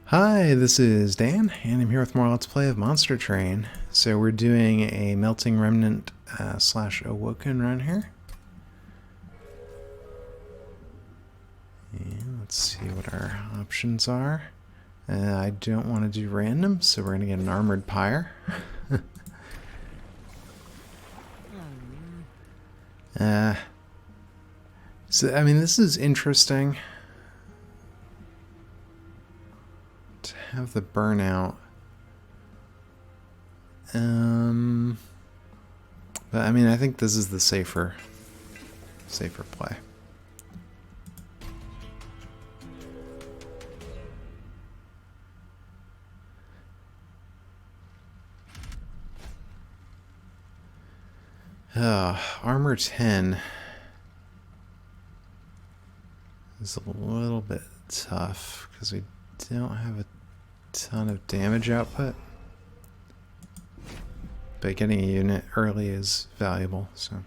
Hi, this is Dan, and I'm here with more Let's Play of Monster Train. So we're doing a Melting Remnant slash Awoken run here. And let's see what our options are. I don't want to do random, so we're going to get an Armored Pyre. So, I mean, this is interesting. To have the burnout. But I mean, I think this is the safer play. Armor 10 is a little bit tough because we don't have a ton of damage output. But getting a unit early is valuable, so.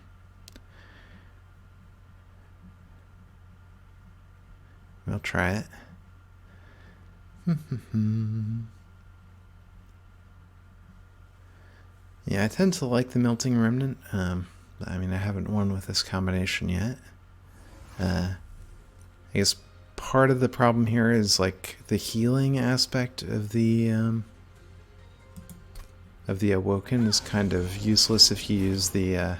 We'll try it. Yeah, I tend to like the Melting Remnant. I mean, I haven't won with this combination yet. I guess part of the problem here is like the healing aspect of the Awoken is kind of useless if you use the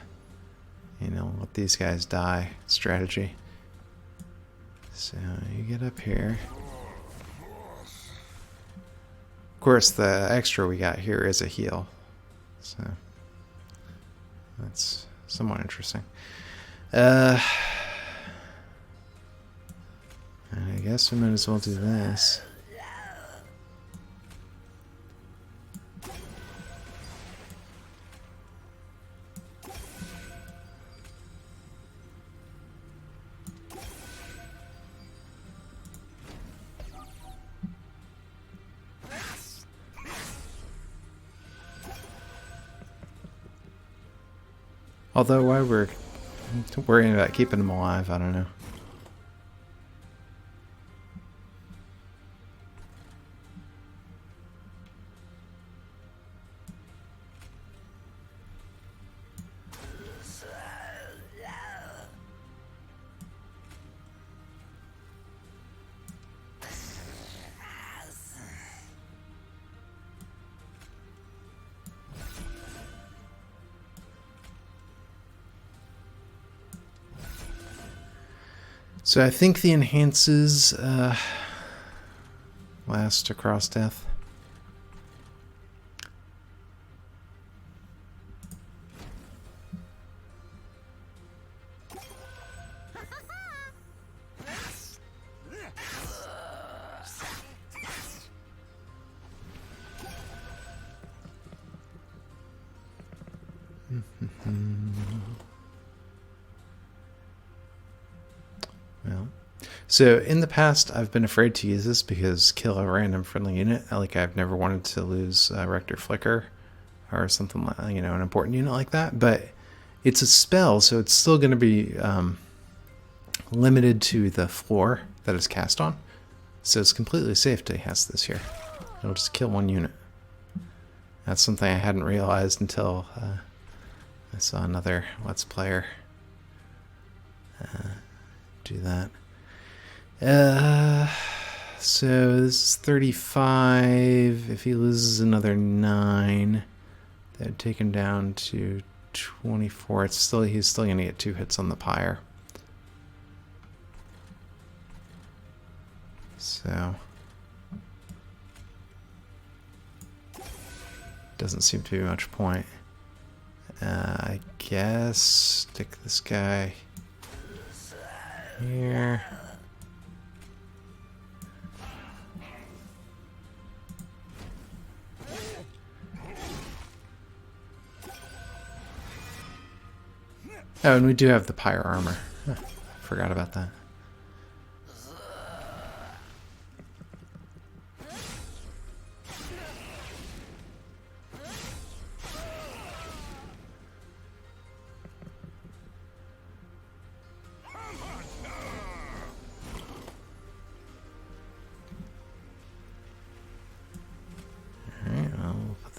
let these guys die strategy. So you get up here. Of course, the extra we got here is a heal. So that's somewhat interesting. I guess we might as well do this. Although why we're worrying about keeping them alive, I don't know. So I think the enhances last across death. Well, so in the past, I've been afraid to use this because kill a random friendly unit. Like I've never wanted to lose Rector Flicker or something like an important unit like that. But it's a spell, so it's still going to be limited to the floor that it's cast on. So it's completely safe to cast this here. It'll just kill one unit. That's something I hadn't realized until I saw another Let's Player do that. So this is 35. If he loses another 9, that would take him down to 24. He's still gonna get 2 hits on the pyre. So doesn't seem to be much point. I guess stick this guy here. Oh, and we do have the pyre armor. Forgot about that.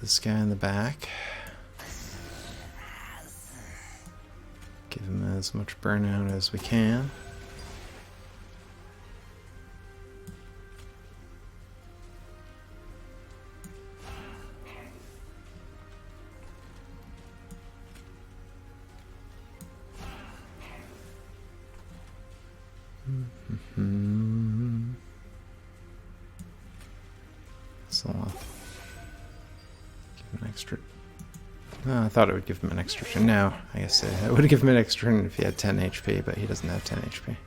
this guy in the back. Give him as much burnout as we can. So give him an extra. Oh, I thought it would give him an extra turn. No, I guess it would give him an extra turn if he had 10 HP, but he doesn't have 10 HP.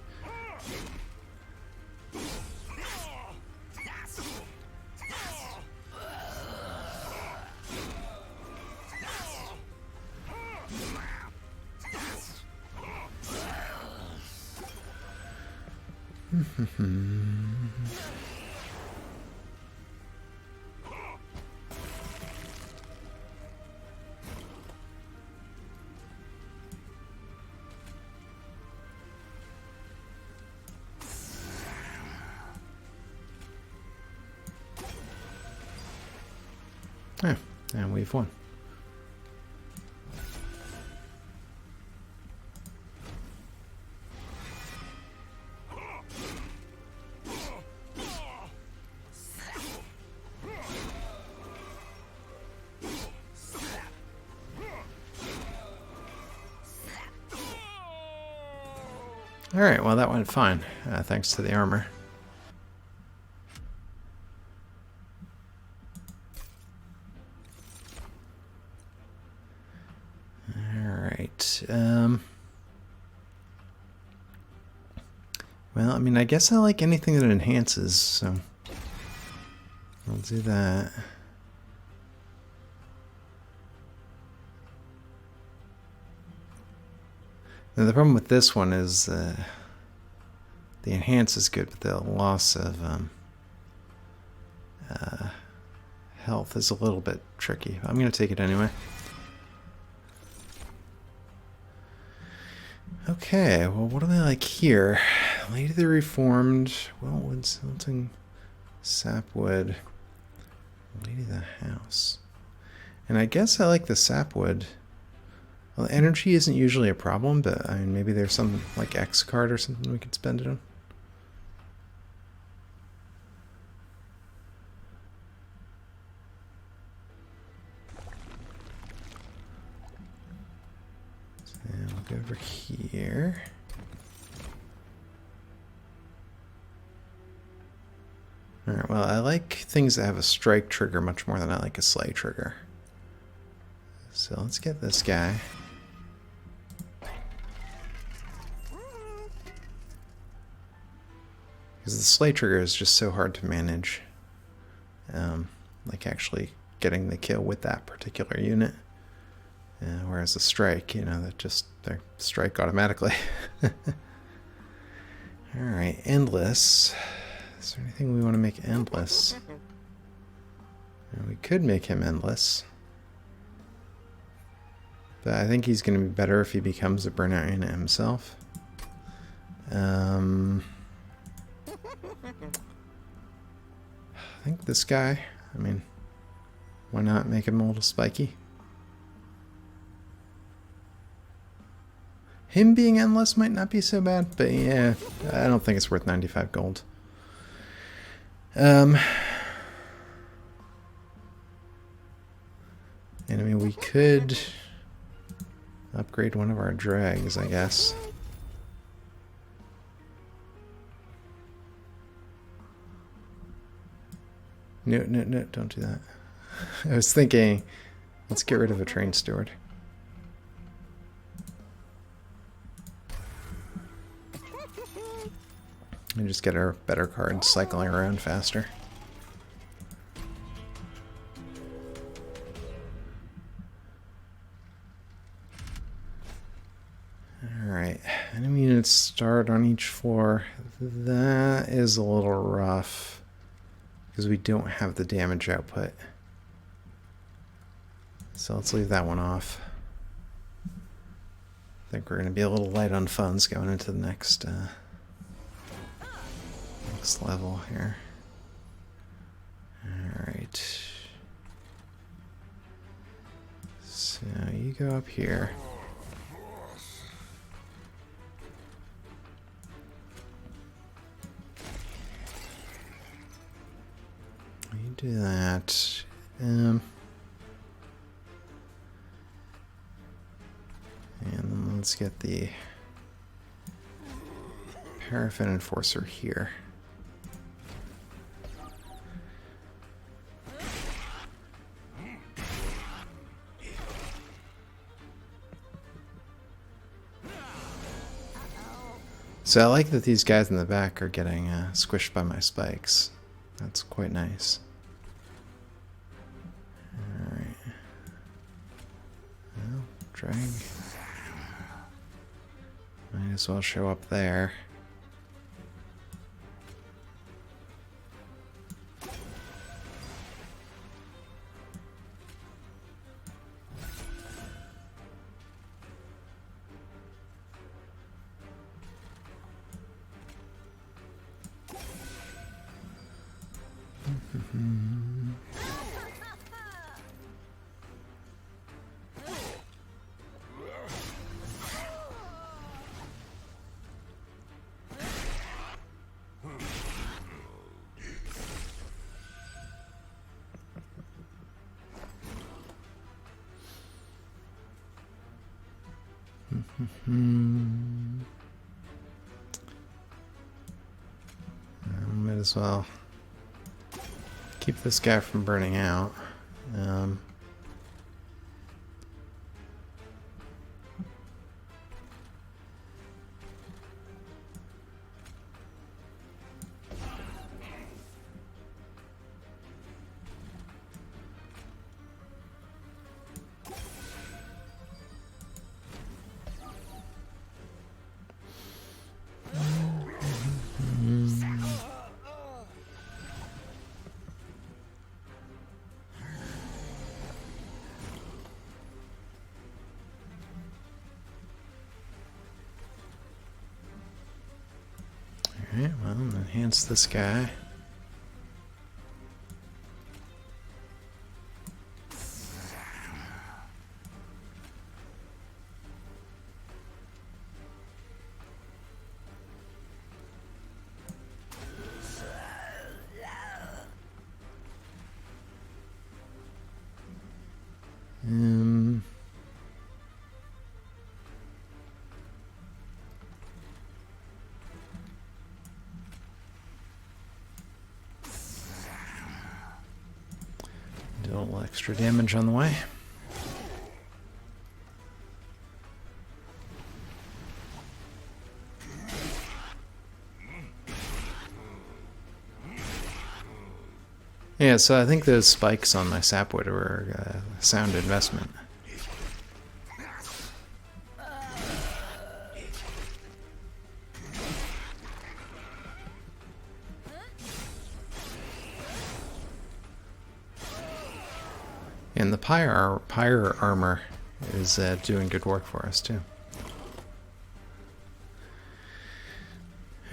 Yeah, and we've won. Alright, well that went fine, thanks to the armor. Alright, well, I mean, I guess I like anything that enhances, so I'll do that. Now, the problem with this one is the enhance is good, but the loss of health is a little bit tricky. I'm going to take it anyway. Okay, well, what do they like here? Lady of the Reformed, Wellwood, Silting, Sapwood, Lady of the House. And I guess I like the Sapwood. Well, energy isn't usually a problem, but I mean, maybe there's some like X card or something we could spend it on. So we'll go over here. Alright, well, I like things that have a strike trigger much more than I like a slay trigger. So let's get this guy. Because the slay trigger is just so hard to manage. Like actually getting the kill with that particular unit. Whereas a strike, you know, that just, they strike automatically. Alright, endless. Is there anything we want to make endless? We could make him endless. But I think he's going to be better if he becomes a burnout unit himself. I think this guy, I mean, why not make him a little spiky? Him being endless might not be so bad, but yeah, I don't think it's worth 95 gold. And I mean, we could upgrade one of our drags, I guess. No, no, no, don't do that. I was thinking, let's get rid of a train steward. And just get our better cards cycling around faster. Alright, enemy units start on each floor. That is a little rough, because we don't have the damage output. So let's leave that one off. I think we're going to be a little light on funds going into the next level here. Alright. go up here. You do that. And then let's get the Paraffin Enforcer here. So I like that these guys in the back are getting squished by my spikes. That's quite nice. Alright. Well, drag. Might as well show up there. Might as well keep this guy from burning out. Alright, well, enhance this guy. Do a little extra damage on the way. Yeah, so I think those spikes on my sapwood were a sound investment. And the pyre armor is doing good work for us too.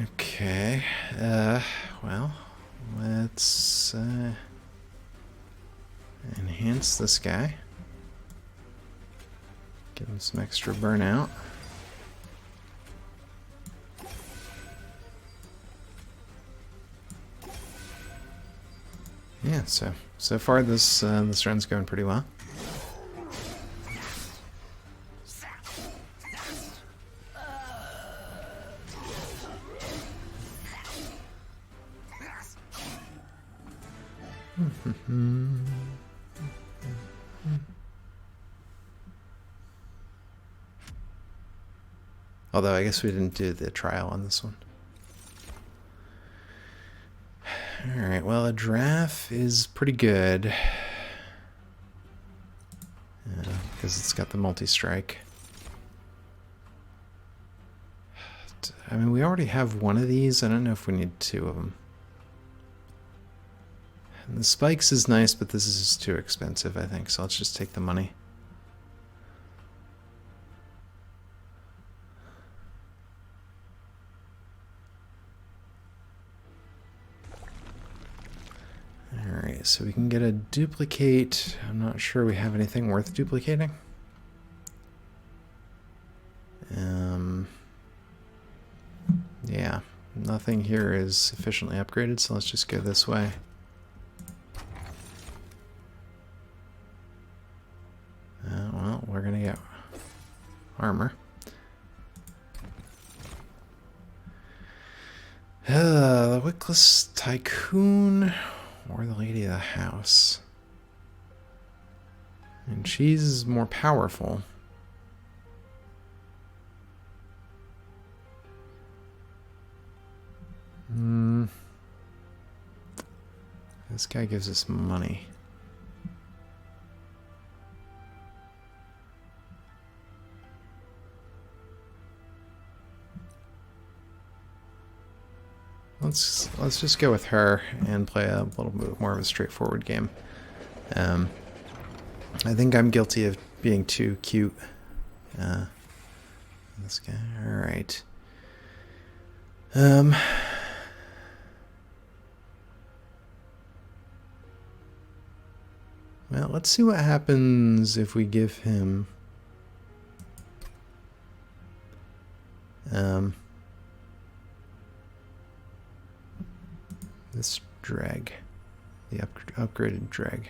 Okay, well, let's enhance this guy. Give him some extra burnout. Yeah, so far this run's going pretty well. Although I guess we didn't do the trial on this one. Alright, well, a Draff is pretty good. Because it's got the multi-strike. I mean, we already have one of these. I don't know if we need two of them. And the spikes is nice, but this is just too expensive, I think. So let's just take the money. Alright, so we can get a duplicate. I'm not sure we have anything worth duplicating. nothing here is sufficiently upgraded, so let's just go this way. Well, we're gonna get armor. The Wickless Tycoon or the Lady of the House. And she's more powerful. This guy gives us money. Let's just go with her and play a little bit more of a straightforward game. I think I'm guilty of being too cute. This guy, all right. Well, let's see what happens if we give him this drag, the upgraded drag.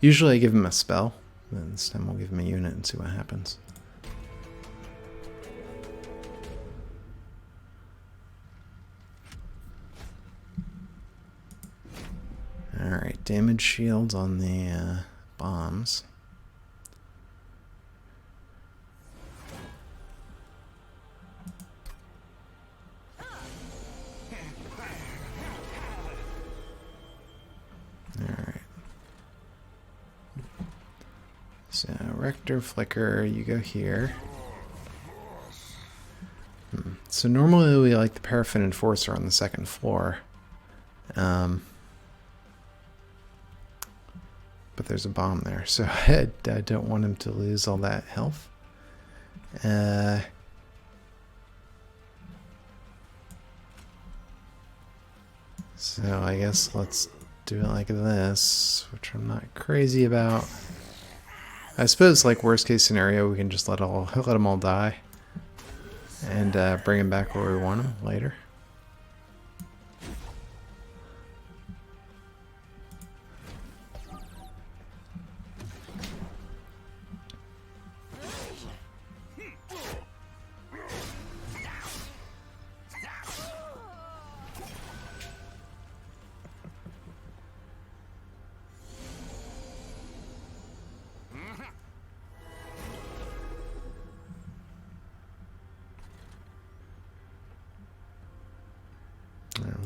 Usually I give him a spell, but this time we'll give him a unit and see what happens. Alright, damage shields on the bombs. Alright. So, Rector, Flicker, you go here. So normally we like the Paraffin Enforcer on the second floor. But there's a bomb there, so I don't want him to lose all that health. So I guess let's do it like this, which I'm not crazy about. I suppose, like, worst case scenario, we can just let them all die and bring them back where we want them later.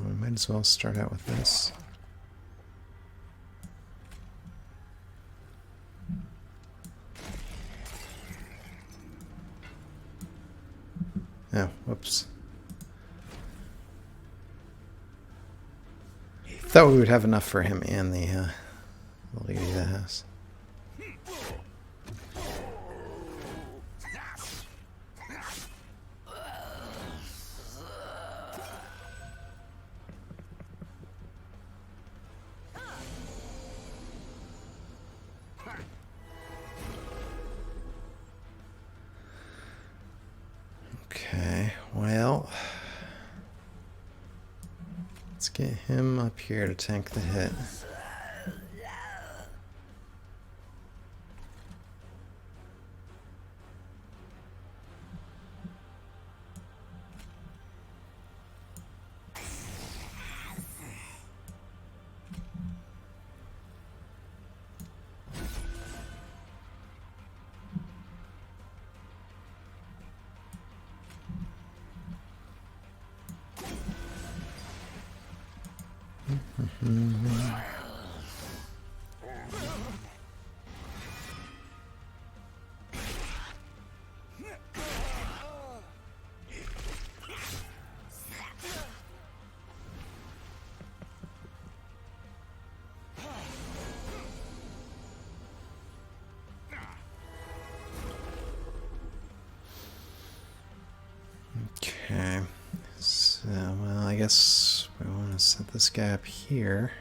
We might as well start out with this. Oh, whoops. Thought we would have enough for him and the Lady of the House. Okay, well, let's get him up here to tank the hit. Okay, so, well, I guess we want to set this guy up here.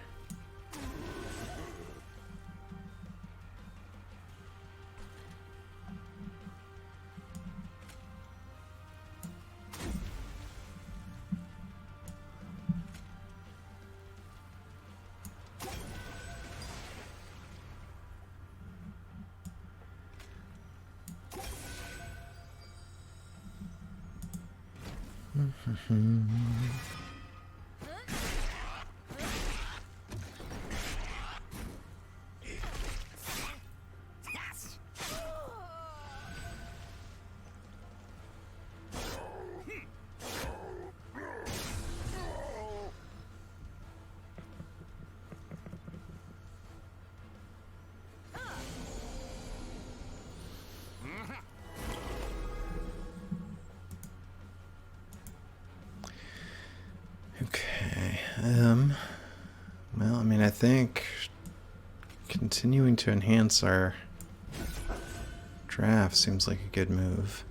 Okay. Well, I mean, I think continuing to enhance our draft seems like a good move.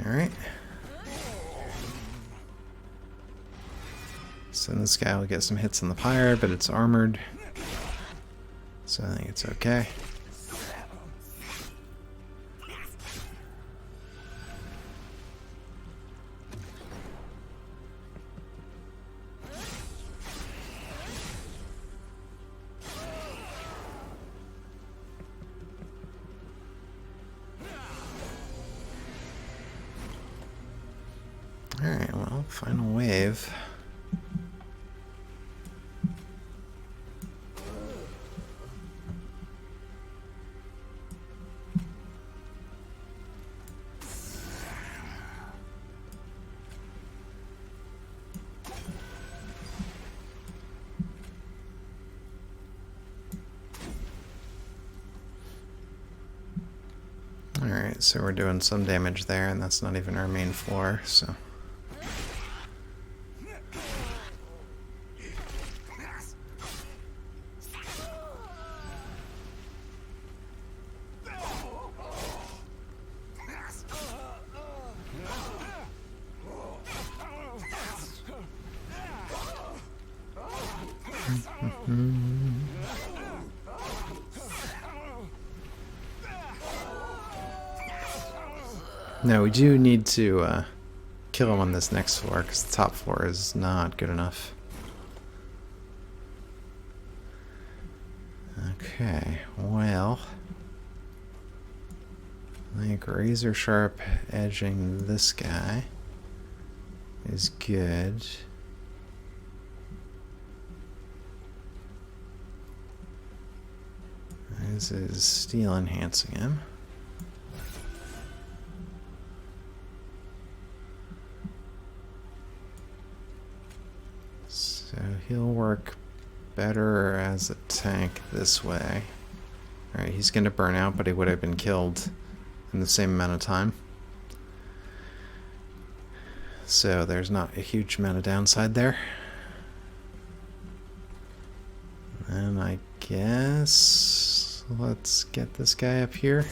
Alright. So this guy will get some hits on the pyre, but it's armored. So I think it's okay. Alright, well, final wave. Alright, so we're doing some damage there, and that's not even our main floor, so... No, we do need to kill him on this next floor, because the top floor is not good enough. Okay, well... I think razor sharp edging this guy is good. This is steel enhancing him. So he'll work better as a tank this way. Alright, he's going to burn out, but he would have been killed in the same amount of time. So there's not a huge amount of downside there. And I guess let's get this guy up here.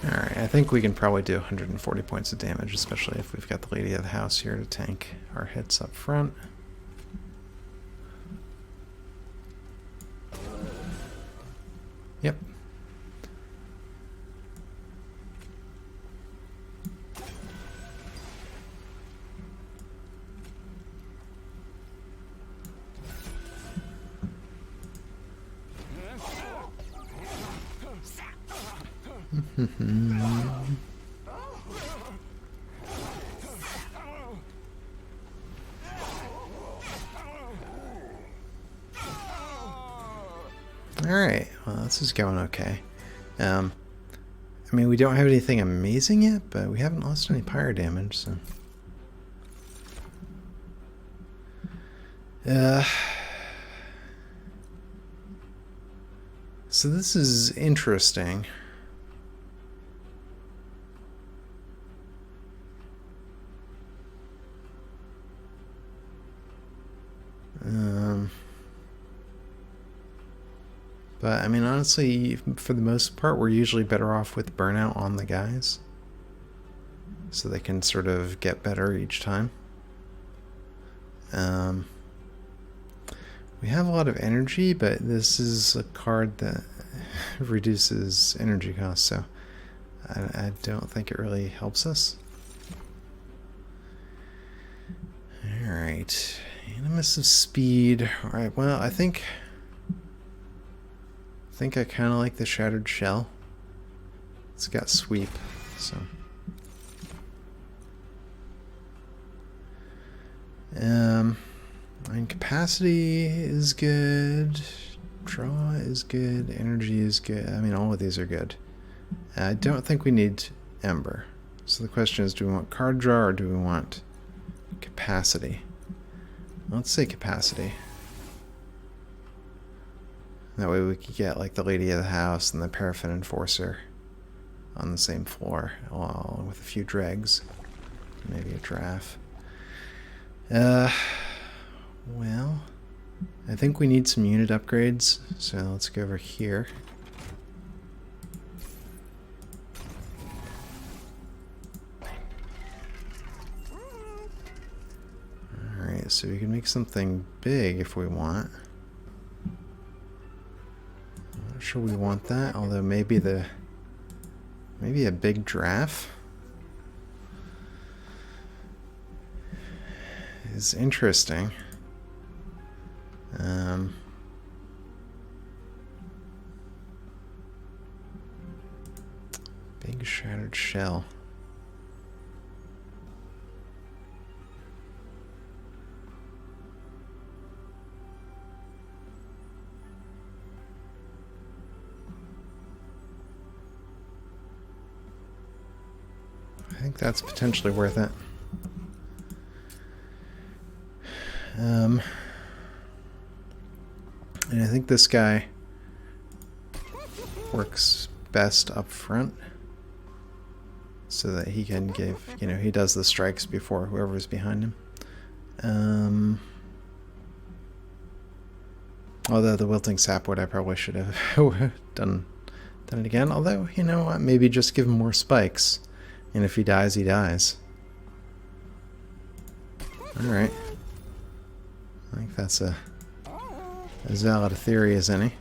Alright, I think we can probably do 140 points of damage, especially if we've got the Lady of the House here to tank our hits up front. Yep. Alright, well, this is going okay. I mean, we don't have anything amazing yet, but we haven't lost any pyre damage, so... So this is interesting. But, I mean, honestly, for the most part, we're usually better off with burnout on the guys. So they can sort of get better each time. We have a lot of energy, but this is a card that reduces energy costs, so I don't think it really helps us. Alright. Animus of Speed. Alright, well, I think I kind of like the Shattered Shell. It's got sweep, so... I mean, capacity is good, draw is good, energy is good. I mean, all of these are good. I don't think we need Ember. So the question is, do we want card draw or do we want capacity? Let's say capacity. That way we could get like the Lady of the House and the Paraffin Enforcer on the same floor, along with a few dregs. Maybe a draft. Well, I think we need some unit upgrades, so let's go over here. Alright, so we can make something big if we want. I'm not sure we want that, although maybe a big draft is interesting. Big Shattered Shell. I think that's potentially worth it. And I think this guy works best up front so that he can give, you know, he does the strikes before whoever's behind him. Although the Wilting Sapwood, I probably should have done it again. Although, you know what, maybe just give him more spikes. And if he dies, he dies. Alright. I think that's as valid a theory as any.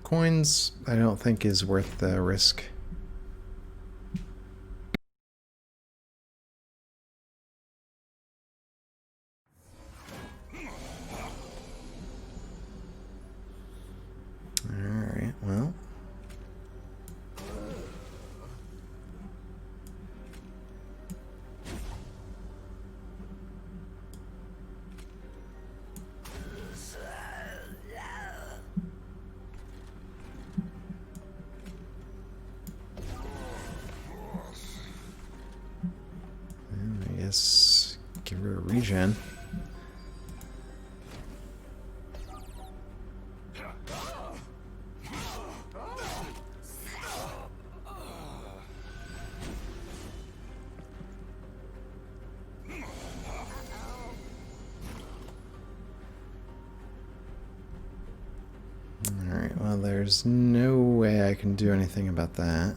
Coins, I don't think is worth the risk. Alright, well. I guess give her a regen. Alright, well, there's no way I can do anything about that.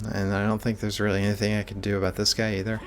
So, and I don't think there's really anything I can do about this guy either.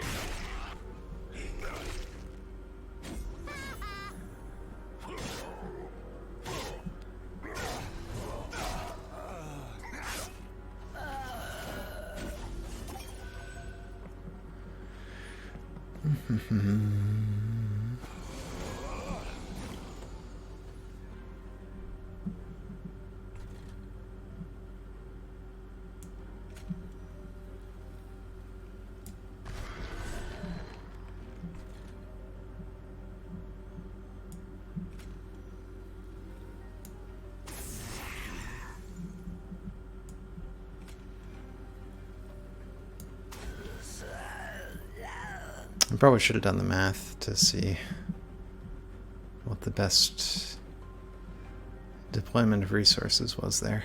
I probably should have done the math to see what the best deployment of resources was there.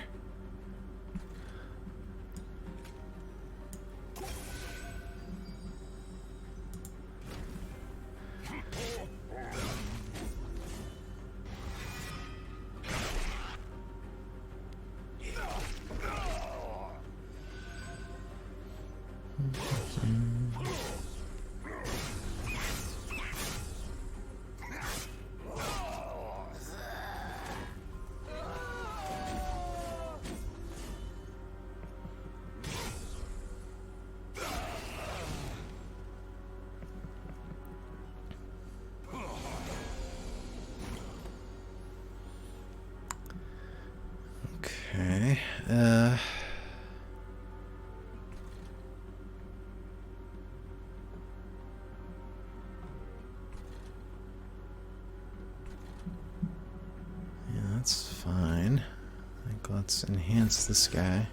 Okay. Yeah, that's fine. I think let's enhance this guy.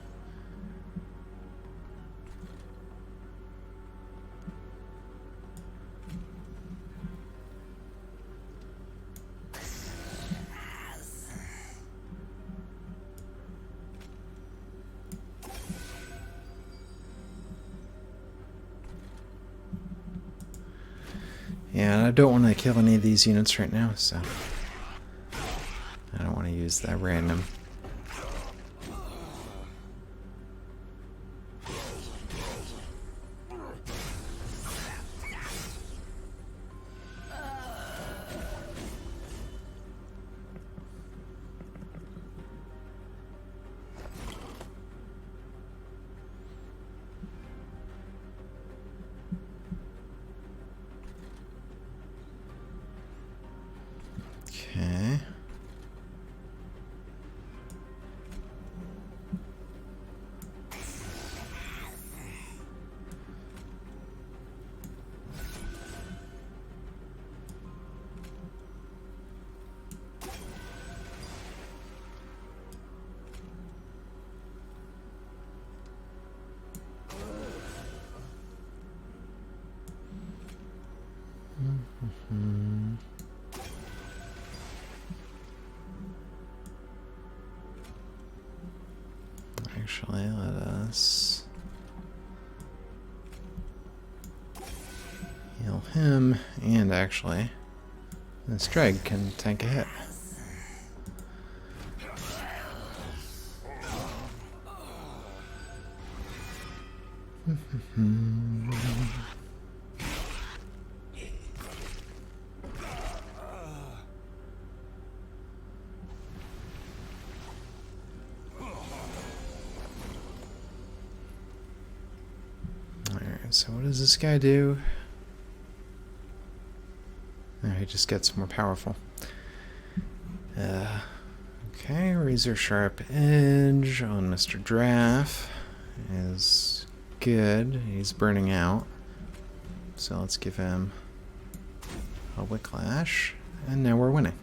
Yeah, I don't want to kill any of these units right now, so I don't want to use that random. Okay. Actually, let us heal him, and actually, this dreg can tank a hit. So what does this guy do? Oh, he just gets more powerful. Okay, razor sharp edge on Mr. Draff is good. He's burning out. So let's give him a whiplash, and now we're winning.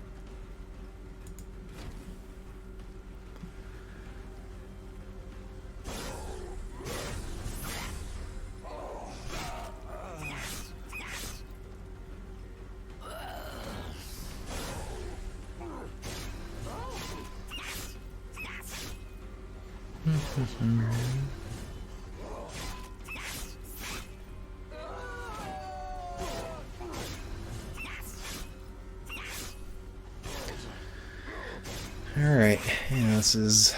Alright, yeah, this is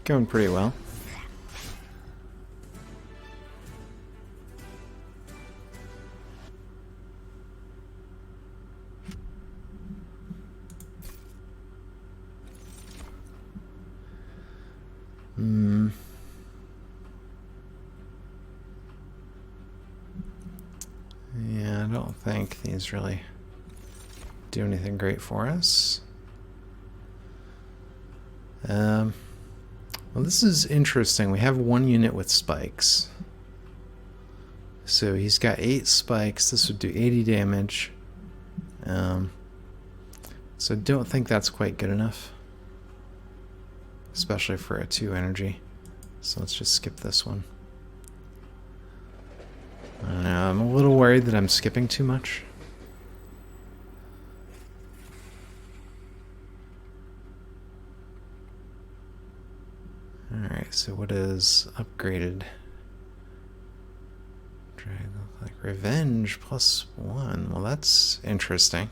going pretty well. think these really do anything great for us. Well, this is interesting. We have one unit with spikes. So he's got 8 spikes. This would do 80 damage. So I don't think that's quite good enough, especially for a 2 energy. So let's just skip this one. I don't know, I'm a little worried that I'm skipping too much. Alright, so what is upgraded? Dragon like Revenge +1. Well, that's interesting.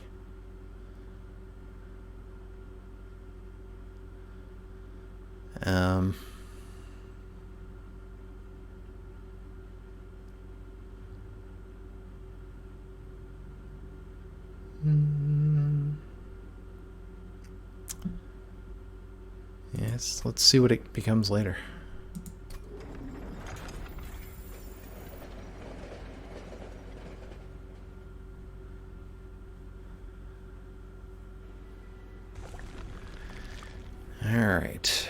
Yes, let's see what it becomes later. Alright,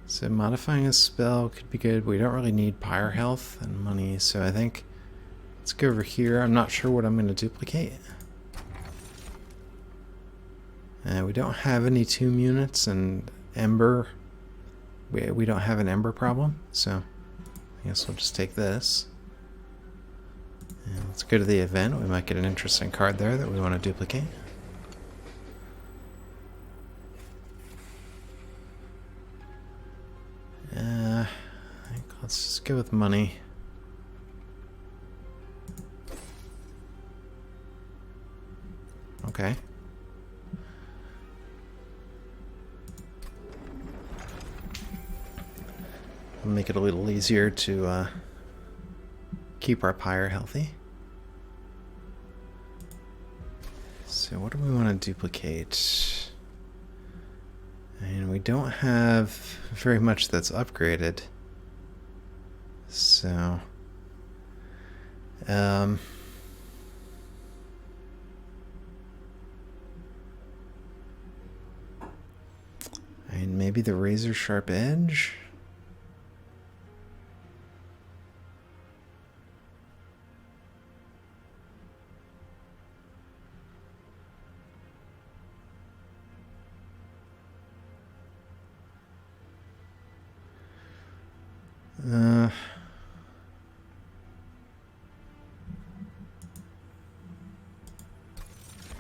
so modifying a spell could be good. We don't really need pyre health and money, so I think let's go over here. I'm not sure what I'm going to duplicate. We don't have any tomb units, and ember, we don't have an ember problem, so I guess we'll just take this. And let's go to the event. We might get an interesting card there that we want to duplicate. I think let's just go with money. Okay. We'll make it a little easier to keep our pyre healthy. So what do we want to duplicate? And we don't have very much that's upgraded. So and maybe the razor sharp edge.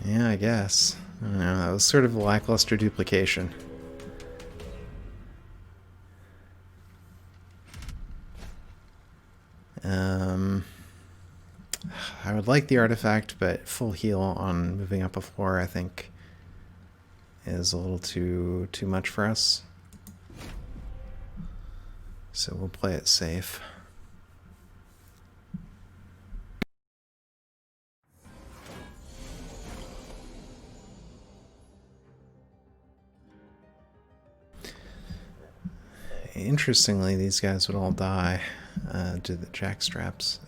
Yeah, I guess. I don't know, that was sort of a lackluster duplication. I would like the artifact, but full heal on moving up a floor, I think, is a little too much for us. So we'll play it safe. Interestingly, these guys would all die to the jackstraps.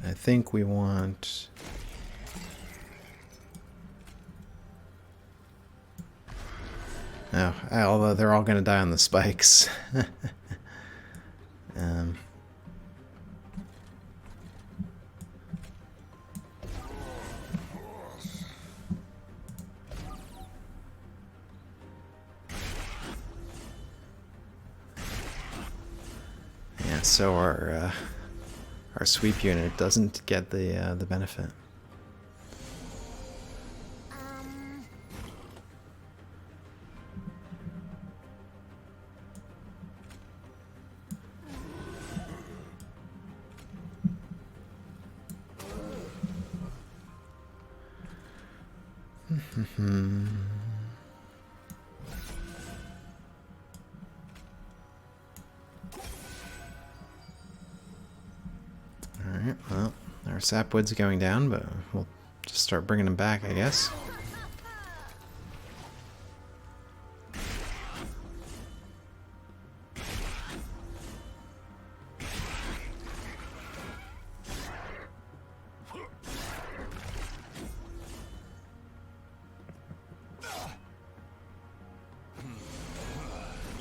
I think we want... Oh, although they're all going to die on the spikes. Yeah, so our sweep unit doesn't get the benefit. Alright, well, our sapwood's going down, but we'll just start bringing them back, I guess.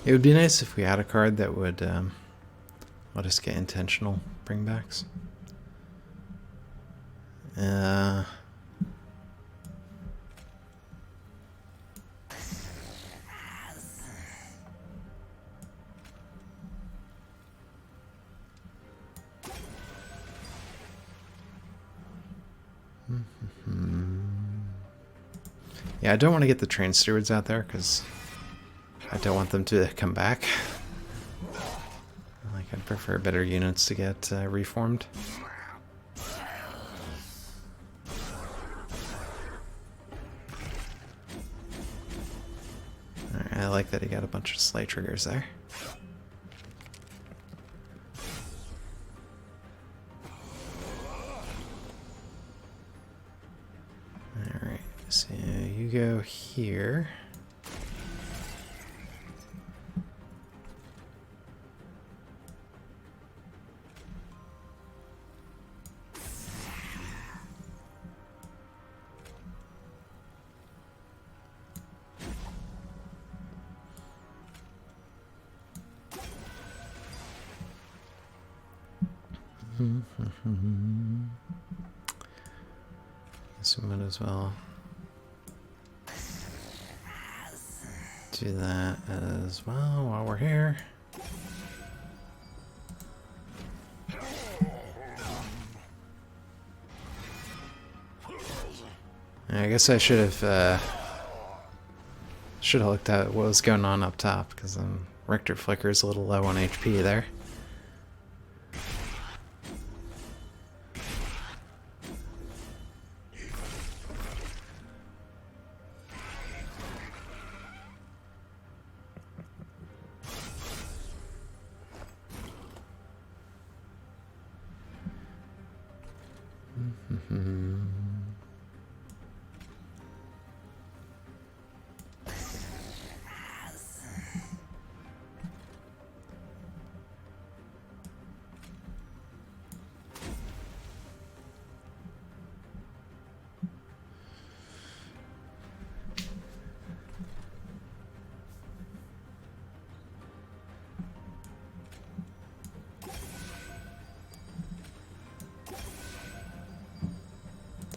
It would be nice if we had a card that would let us get intentional bringbacks. Yeah, I don't want to get the train stewards out there because I don't want them to come back. Like, I'd prefer better units to get reformed. Alright, I like that he got a bunch of slight triggers there. Alright, so you go here. So we might as well do that as well while we're here. I guess I should have looked at what was going on up top, because Rector Flicker's a little low on HP there.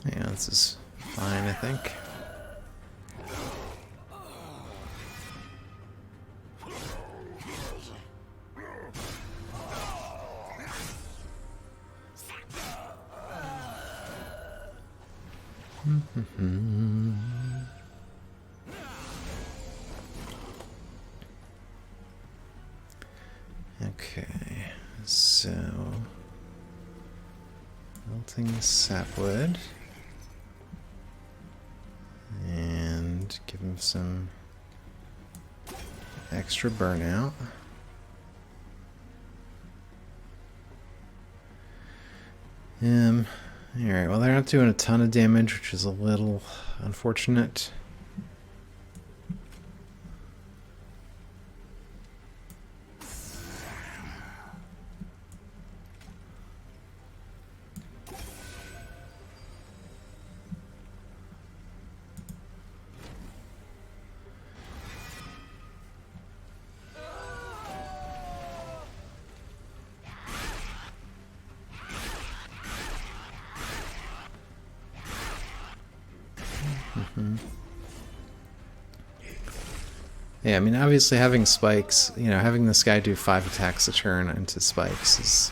Yeah, this is fine, I think. Okay, so melting sapwood. And give him some extra burnout. Alright, well, they're not doing a ton of damage, which is a little unfortunate. Yeah, I mean, obviously having spikes, you know, having this guy do 5 attacks a turn into spikes is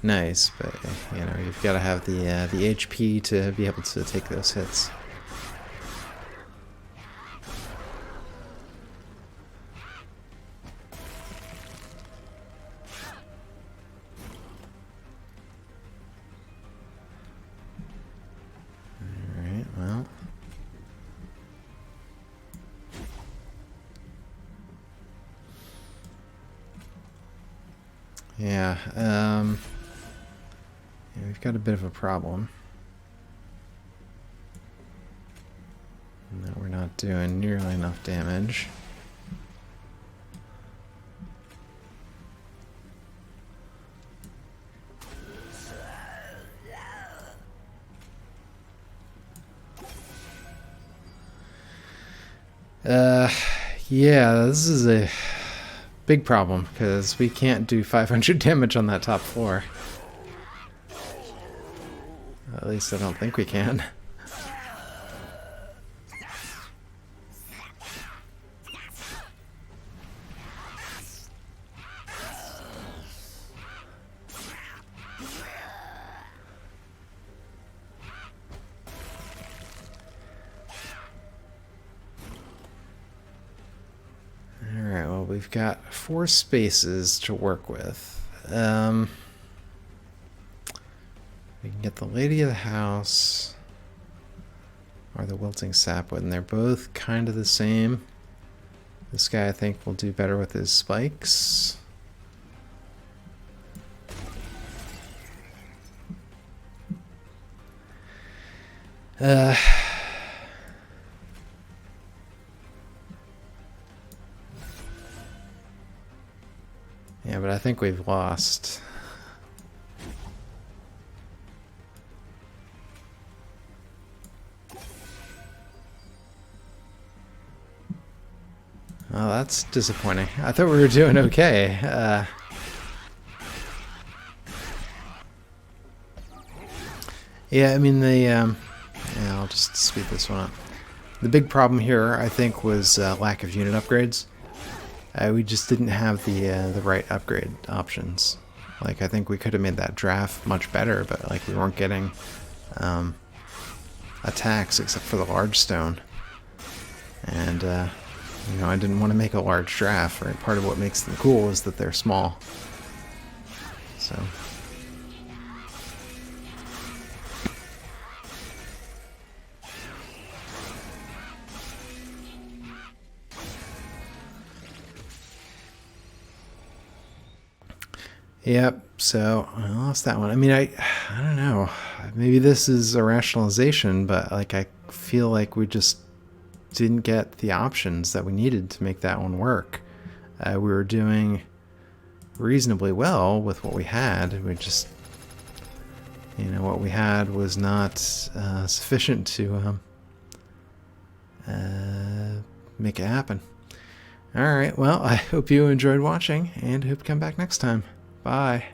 nice, but, you know, you've got to have the HP to be able to take those hits. Alright, well. Yeah, we've got a bit of a problem. No, we're not doing nearly enough damage. Yeah, this is a big problem because we can't do 500 damage on that top floor. At least I don't think we can. Alright, well, we've got 4 spaces to work with. We can get the Lady of the House or the Wilting Sapwood, and they're both kind of the same. This guy, I think, will do better with his spikes. Yeah, but I think we've lost. Oh, that's disappointing. I thought we were doing okay. Yeah, I mean, yeah, I'll just speed this one up. The big problem here, I think, was lack of unit upgrades. We just didn't have the right upgrade options. Like, I think we could have made that draft much better, but like we weren't getting attacks except for the large stone. And you know, I didn't want to make a large draft, right? Part of what makes them cool is that they're small. So. Yep, so I lost that one. I mean, I don't know. Maybe this is a rationalization, but like I feel like we just didn't get the options that we needed to make that one work. We were doing reasonably well with what we had. We just, you know, what we had was not sufficient to make it happen. All right, well, I hope you enjoyed watching and hope you come back next time. Bye.